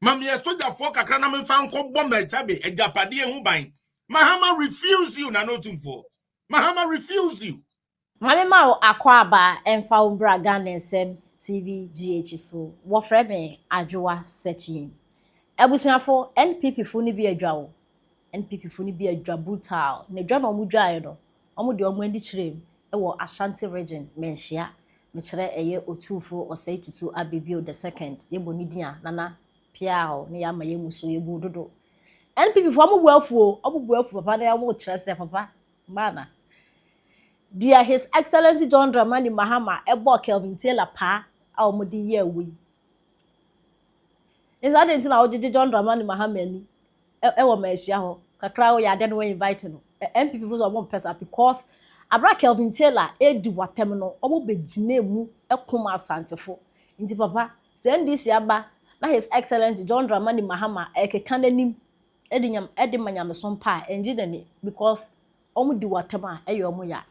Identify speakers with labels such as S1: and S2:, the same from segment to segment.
S1: Mami soja for kakra na me fan ko bomba chabe ejapade ehu ban. Mahama refuse you na Otumfuo. Mahama refuse you.
S2: Mami ma akwaba emfa umbra Ghana TV GH so. Wo frɛ me adwoa searching. Ebusuafo NPP fo ni bi adwa wo. NPP fo ni bi adwa brutal. Na adwa na omu dwae no. Omu de omu andi kyerem e wo Asante region menhia. Me kyerɛ eye Otumfuo osai tutu abebio the second. Yebo ni dia nana piao ne ya ma ye muso ye bu dodo. NPP fo omu buafu papa na ya wo kyerɛ sɛ papa mana. Dear His Excellency John Dramani Mahama ebo Kelvin Taylor pa a omudi ye we. Is that thing na ojeje John Dramani Mahama ni e wo ma ahia ho kakra wo ya de no invite no MPP fo so omo pesa because abra Kelvin Taylor edi watem no omo begina mu ekom asantefo nti papa send this aba na His Excellency John Dramani Mahama ekeka nanim edi manyam so pa enji dani because omo di watem a eye omo ya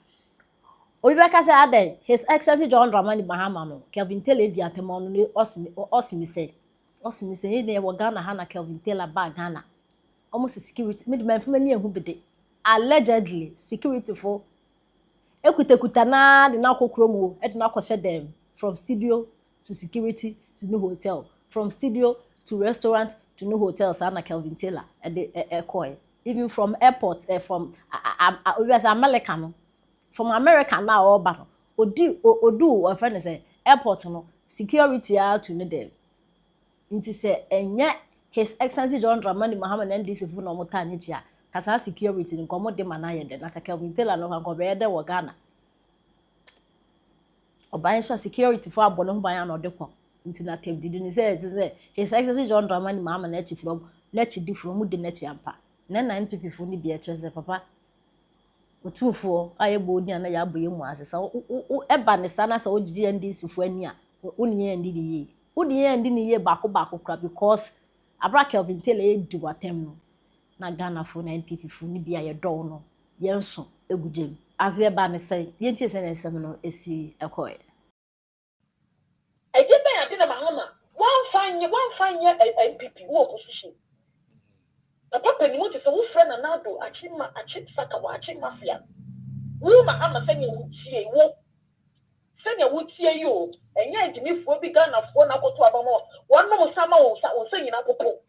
S2: Obibeka say aden His Excellency John Dramani Mahama no Kelvin Taylor di atem no osimi say ne wo Ghana ha na Kelvin Taylor ba Ghana almost security me man fama ni ehu bede allegedly security for ekuta na de na kokoro mu e de na kwhye dem from studio to security to new hotel from studio to restaurant to new hotel sa na Kelvin Taylor e de even from airport from we as America no from America na all ba no odu o friend say airport no security out to ne dem nti say enye His Excellency John Dramani Mahama na ndisi fu no mota nchia kasa security nko mo de mana ye de na Kelvin Taylor no kan ko be de wo Ghana oban so security for abono ho ban na odekọ nti na tem didi ni say His Excellency John Dramani Mahama na chi from na chi di from de na chi ampa na NPP fu ni bi e chese papa Otumfuo ayebo ni na ya boye mu asesa eba ne sana sa ogigi ndisi fu ani a uniye ndi ni ye bako kra because abra Kelvin Taylor edi watem no na Ghana fo na NPP fo ni bia ye dɔw no ye nso egudem ave ba ne sɛ ye ntie sɛ ne nsɛm no esi ekoe
S3: ege ba ya de na Mahama one fanye NPP wo opposition na papa ni mo te sɛ wo frɛ na nado achi saka wa achi mafia wo Mahama sɛ ne wutie yo enye edimifo bi Ghana fo na koto abamo wonno mo sama wo sɛ nyina popo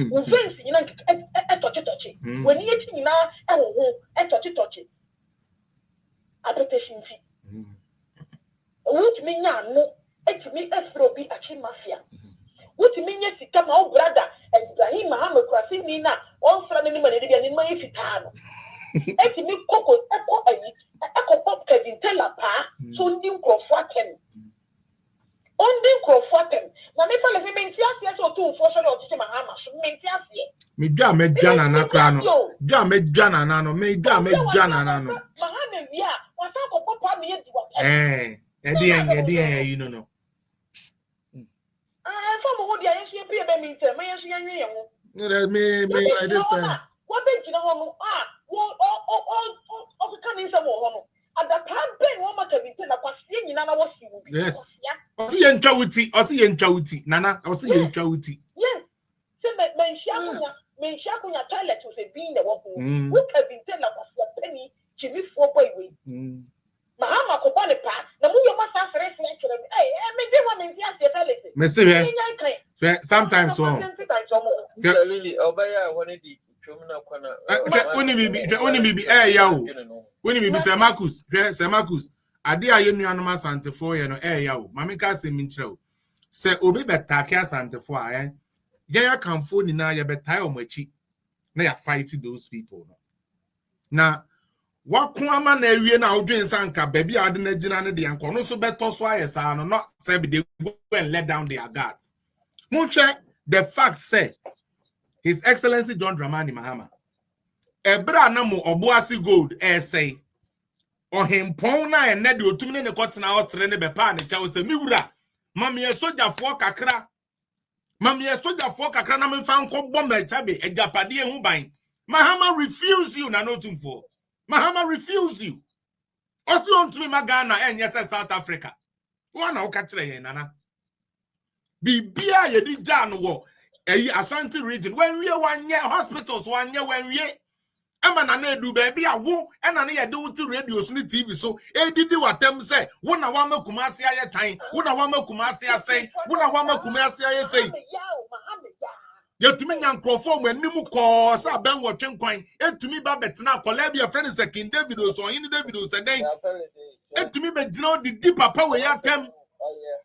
S3: wo fence nyina etoche when ye ti nyina wo ho etoche application fi wutimi nya no etimi efro bi achi mafia wutimi nya sika ma o brother Ibrahim Mahama kwasi ni na on fra ni ma ne bia ni ma yefita no etimi koko pop Kelvin Taylor pa so ndi nkrofo atem na me fa le menti asie so Otumfuo so le otite Mahama so menti asie
S1: me dwa na na kra no dwa me dwa na na no me dwa me dwa na na no
S3: Mahama wi a wasa ko papa me yedi wa
S1: edi you know
S3: fa mo ho dia yesu epie be mi ntem yesu yanwe ye ho
S1: me like this time
S3: what be jina ho no o ka ni se mo ho no at the time ben wo ma Kelvin Taylor kwasie nyina na wo si wo bi
S1: yes osi ye ntwa wuti nana osi ye ntwa wuti
S3: yes se me nshia kunya toilet wo se bi na wo ho wo Kelvin Taylor kwasie penny chimi fo boy we Mahama ko bone pa na mu yo ma sa fere fere kire me de wa me ntia se toilet
S1: me se be sometimes so
S4: Lily obaya woni di twomna kwana
S1: oni bibi yawo oni bibi se Marcus ade aye nuanom asantefo ye no yawo mame ka se mi nkyerɛw se obi betake asantefo a ya kanfo ni na ye betai omachi na ya fight those people no na wako ama na awie na odwen sanka baby ade na gina ne de anko no so beto so ayesa no not say be they go and let down their guards munche the fact say His Excellency John Dramani Mahama ebra na mo oboasi gold say ohempon na ene de otumi ne kotena osre ne bepa ne cha se miwura mame ye sojafo kakra na me fa nko bomba chabe ejapade ehu ban Mahama refuse you na Otumfuo Mahama refuse you osi ontumi magana enye se South Africa wana o ka kire yen nana bibia ye di ja no wo Asante region when we 1 year hospitals 1 year when we Emma na do baby a wo and na do to radio so TV so did what them say wona wa makumasi aye tan wona wa makumasi asay wona wa makumasi aye say yetumi nyankrofo mu anim ko sa ben wo twenkwan etumi ba betena kola bia friend is King David o so yin David o say etumi be gina di papa we yatem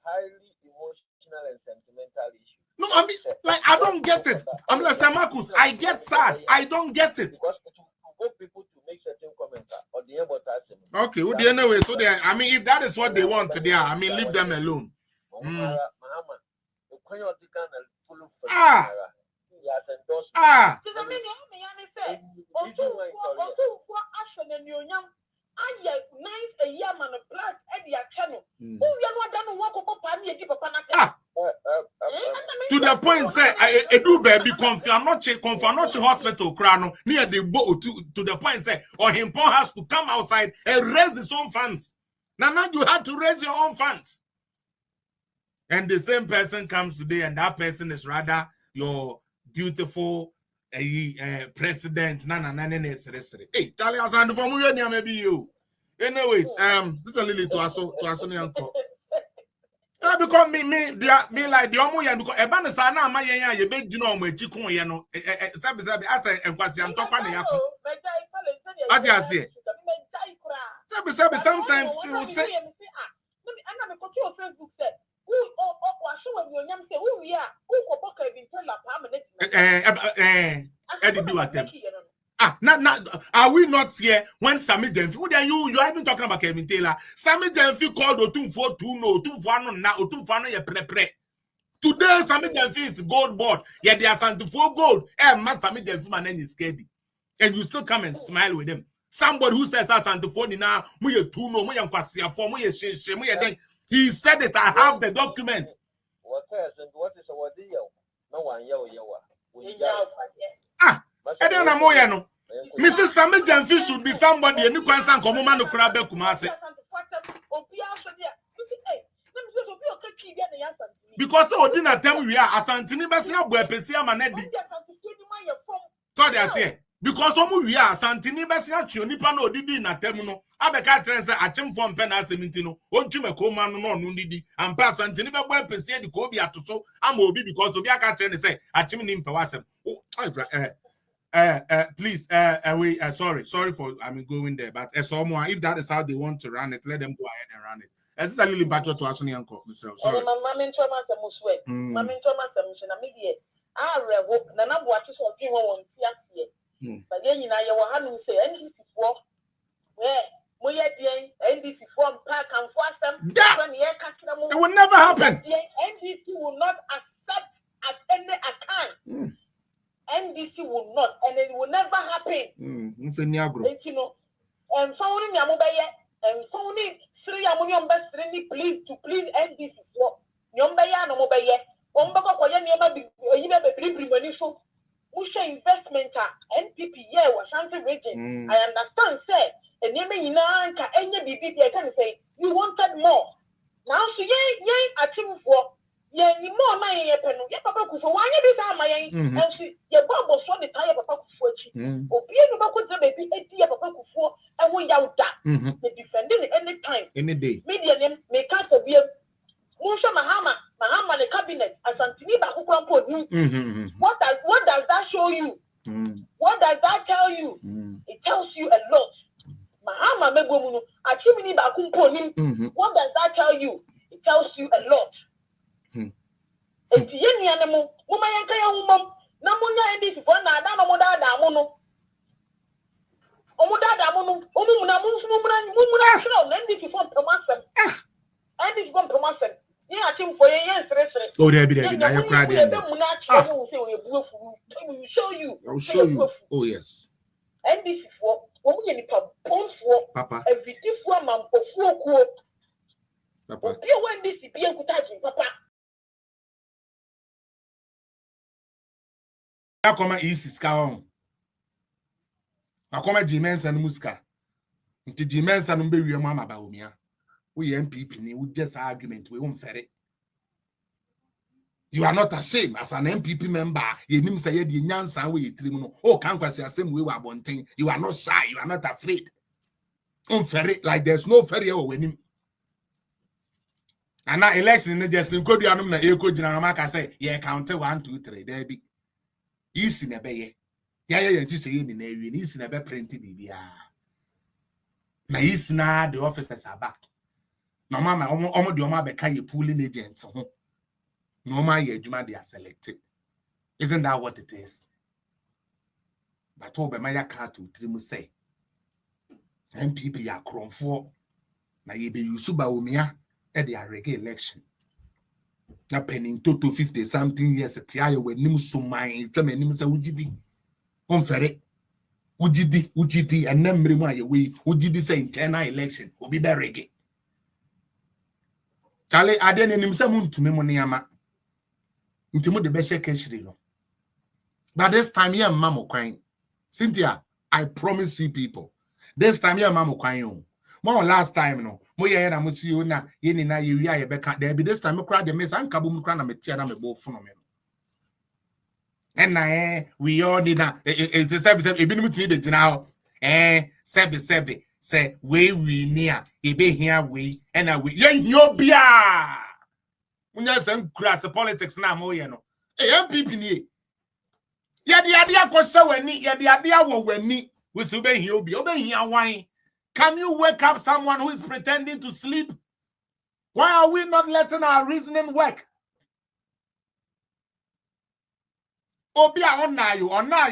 S4: highly emotional and sentimental issue.
S1: No, I mean, like, I don't get it. I'm like, Marcus, I get sad. I don't get it.
S4: Because it will go people to make certain comments or the able to
S1: Okay, well, anyway, so they, I mean, if that is what they want there, I mean, leave them alone. To the point, say, I do baby confirm not hospital crown near the boat to the point, say, or him has to come outside and raise his own funds. Now you have to raise your own funds. And the same person comes today, and that person is rather your beautiful president. Hey, Charlie Asante from Wudini, maybe you. Anyways, this is a little to us uncle. Because me like the omo yan because eba ne sa na ama yen ya ye be gina omo echi kun ye no sabi asa enkwasi antokwa ne yakọ adi ase sabi sometimes you say are we not here when Sammy Jenfi? You are even talking about Kevin Taylor. Sammy Jenfi called Otumfuo Otumfuo na Otumfuo ye pre. Today Sammy Jenfi is gold board. Yeah, they are Asante for gold. Man, Sammy Jenfi man is scared. And you still come and smile with them. Somebody who says Asante for now, muye tuno, muye kwasia for muye she muye then. He said it. I have the document.
S4: What is our deal? No one
S1: I don't know more, no. Mrs. Sammy Jenfi should be somebody and you can send Komoma no Krabe Kumase. Because so didn't tell we are Asante Nibasia Buepesia Manedi. God I say. Because we are Asante Nibasia Chionipa no didi na temuno. Abeka trend say achem from pen as mintino. Ontume koma no nundidi. And pass Asante Niba Buepesia di Kobi atoso. I'm obi because obi aka trend say achem nimpe wasem. Please, sorry for going there, but someone, if that is how they want to run it, let them go ahead and run it. This is a little battle to Asuni Uncle, Mr. Sorry. It will never happen.
S3: NDC will not accept at any account. NDC will not, and it will never happen. You know, and so only Yamubaye, and so only 3 ammonium best please to please NDC. Yombaya no Mobaye, Ombako Koyama, you have a brief premonition. Musha investment, NPP, yeah, Asante region. I understand, sir. And you may not any BB, I can say, you wanted more. Now, so yeah, a team for. Yeah, you more money, yeah, Papa Kufu. Why you be my and she, your Bob was the tire Papa Kufu. Oh, you know, could be 80 Papa Kufu, and we out that. The defending any time,
S1: any day.
S3: Media name may cast a beer. Musha Mahama, the cabinet, as Antoniba who come for you. What does that show you? What does that tell you? It tells you a lot. Mahama Megumunu, a chimney bakum. What does that tell you? It tells you a lot. Enti yeni anemo muma yanka ya umam na munya ndi sifo na ada no moda da mu no omuda da mu no omu na mumuna shiro na ndi sifo promotion ndi sifo promotion ye achim for ye sere
S1: oh there be na you cry there
S3: will show you
S1: I'll show you oh yes
S3: ndi sifo omu ye ni ponfo
S1: papa
S3: evidifo amampofo kuo
S1: papa
S3: obi o ndi sibi ekutaji papa
S1: Akoma isi ska on. Akoma jimensa no muska. Nti jimensa no mbewie mama ba omia. We MPP ni we just argument we won fere. You are not ashamed as an MPP member. You nim say the nyansa we yitrim. Oh, can't kwasi asem we were bonting. You are not shy. You are not afraid. Unfair, like there's no ferry over him. And now election just in code you na eko jinamaka say yeah count 1 2 3 there be. Easy na be yeah teacher in na ewie easy na be print bibia. Na easy na the officers are back. No mama omo de omo be ka ye pooling agents ho. Normal yejuma they are selected. Isn't that what it is? But over my car to trim say MPP are cromfo na ye be yusuba umia at the reggae election. Na penning toto 50 something years at Tia when nim so my nim say ujidi. Onfere ujidi and number my way ujidi say internal election will be the reggae. Charlie aden nim say mun to me money ama. Intimo de be shake no. But this time here mama kwan. Cynthia, I promise you people. This time here mama kwan. More last time no. Mo ye na mo si you na ye ni na ye wi aye beka there be this time me cry the miss an kabu mu cry na me tia na me bo fun me. And na we all need na e se ebi ni mutumi be gina sebi say we near e be here we and na we ye bia. Munya se nkura se politics na mo ye no. MPP ni yadi akosha wani yadi awo wani we so be here obi wan. Can you wake up someone who is pretending to sleep? Why are we not letting our reasoning work? Obi a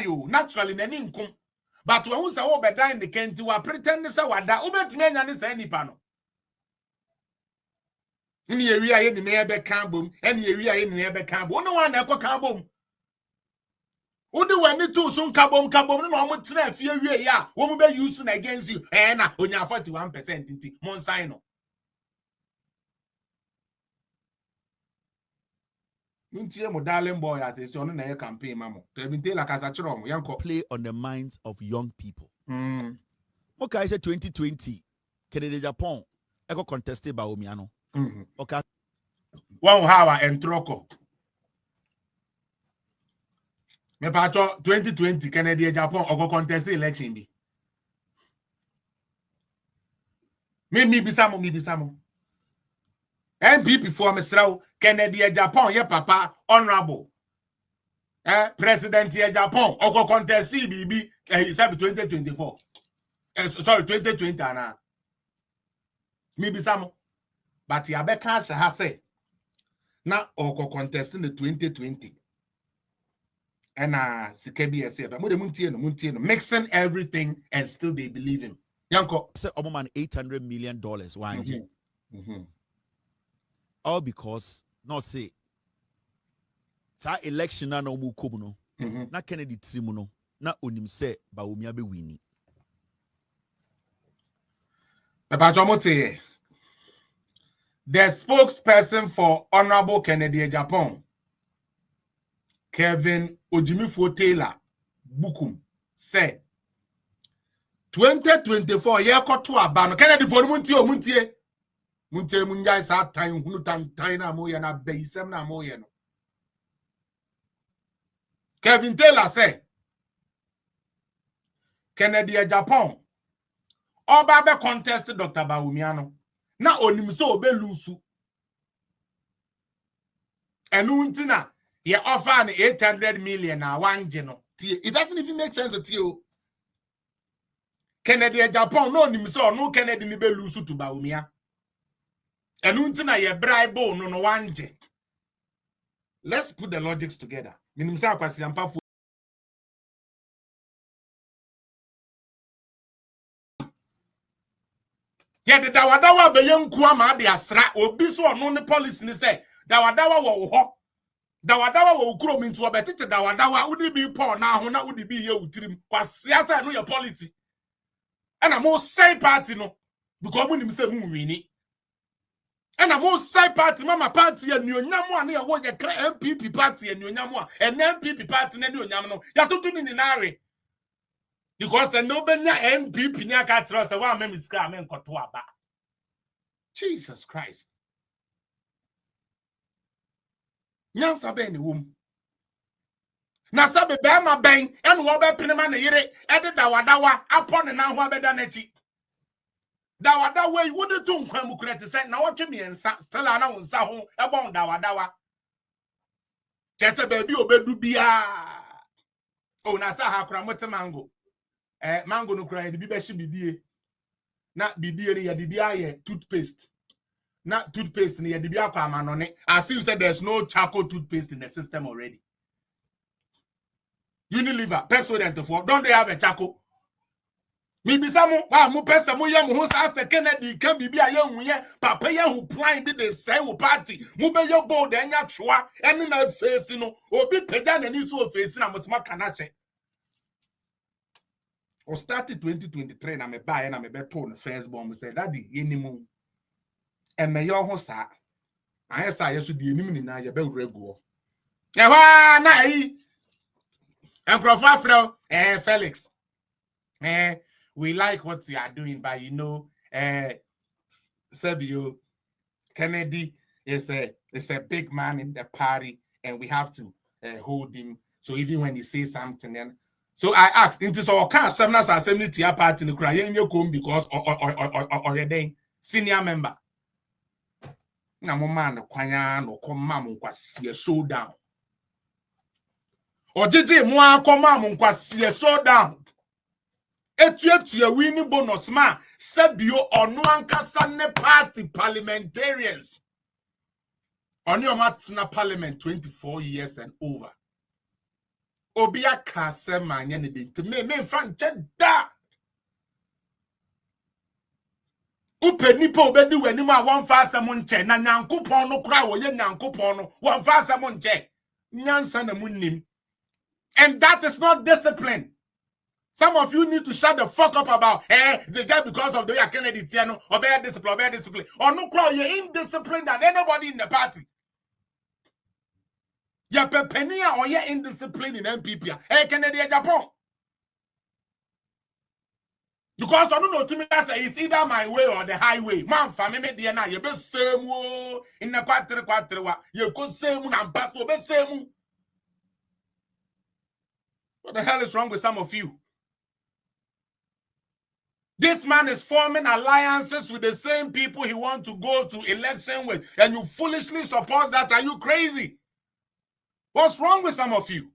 S1: you naturally nani nkum. But when we say oh be die in the kenti we pretend say wada obetumi anya ne say nipa no. Ni ewi aye ni na ebe kan bom, eni ewi aye ni na ebe kan bom. Ono wan na ekọ kan bom. Udi wani tu sun kabom no omo tena afie wie ya wo mo be use na against you na onya 41% nti mon sign no ntie mo darling boy as say ono na your campaign mamo Kevin Taylor kasa chiro mo yanko
S5: play on the minds of young people. Okay, say 2020 Kennedy Japan eko contested by Omiano. Okay.
S1: One hour and troko me pacho 2020 Kennedy Japan oko contest election bi. Me bisamo. MPP for Mr. Kennedy Japan ye papa honorable. President ye Japan oko contest BB 2024. Sorry 2020 ana. Me bisamo. But ya be cash ha say na oko contest in the 2020. And Sikebi say but muntie no mixing everything and still they believe him. Yanko
S5: Say man $800 million wanje. All because not say sa election na no mu komu no. Na Kennedy trimu no na onim say ba omia be wini.
S1: The spokesperson for Honorable Kennedy Japan, Kevin Otumfuo Taylor Bukum, said 2024 year to abano Kennedy for muntie munjai sa time hunu time na mo ya na beisem na mo ye no. Kevin Taylor said Kennedy Japan oba be contest Dr. Bawumiano na onim so obe lusu enu ntina ye offer an 800 million na wanje no. It doesn't even make sense to you. Kennedy Japan no onim so no Kennedy ni be lusu to Bawumia enu ntina ye bribe no wanje. Let's put the logics together. Minim say akwasi ampa ye de dawadawa be yenku ama de asra obi so ono ne policy ni say dawadawa wo ho dawadawa wo ukuro mi ntu obetete dawadawa udi bi Paul na ho na udi bi ye utirim kwasia say no your policy and am say party no because mu nim say mu wini and am say party mama party anuonyam a na ye wo ye kra MPP party anuonyam a en MPP party na anuonyam no ya tutu ni nare because the no benya MPP nya ka trust wa ma miska men koto aba. Jesus Christ. Nyansa ben wom. Na sabe be ma ben eno wo be pinema ne yere ede dawadawa apon na ho abeda na chi. Dawadawa yi wode to nkwan mu kure te se na wotwe miensa stella na wonsa ho ebon dawadawa. Chese baby obedu bia. Oh na sa ha kura mote mango. Mango no kura ye bi be hye bidie. Na bidie ne ye de bia ye toothpaste. Na toothpaste ne ye de bia kwa amanone. As if said there's no charcoal toothpaste in the system already. Unilever, Pepsodent for don't they have a charcoal? Maybe some mu person mu ye mu ho sa Kennedy can be a young ye papa ye who plan be the say party mu be your bold enya choa eni na face no obi peda na ni so face na mosma kana che o started 2023 na me buy na me beto no first born me say daddy enimu e me yo ho sa aye sa ye so di enim ni na ye be wrego e wa na yi Enkrofafro Felix we like what you are doing, but you know, Sebio Kennedy is a big man in the party, and we have to hold him. So even when he says something, then so I asked, into so can't seminars assembly tia party in the cry in your comb because or your senior member. Na man kwanya no come mam kwasi showdown. Or JDM mo come mam kwasi showdown. Etu winning bonus ma sebio onu ankasa ne party parliamentarians on your matina parliament 24 years and over obia kase manya ne de me fan da upe nipa obedi wani ma won fa asem nche na nyankopon no kra wo ye nyankopon no won fa asem nche nyansa na munnim, and that is not discipline. Some of you need to shut the fuck up about the guy because of the way Kennedy Tiano or bad discipline. Or no crowd, you're indisciplined than anybody in the party. You're pepenia or you're indisciplined in MPP. Hey, Kennedy Japan. Because I don't know to me, I say it's either my way or the highway. Man, family, dear, now you be same in the quattro. You could same and battle be same. What the hell is wrong with some of you? This man is forming alliances with the same people he wants to go to election with, and you foolishly support that. Are you crazy? What's wrong with some of you?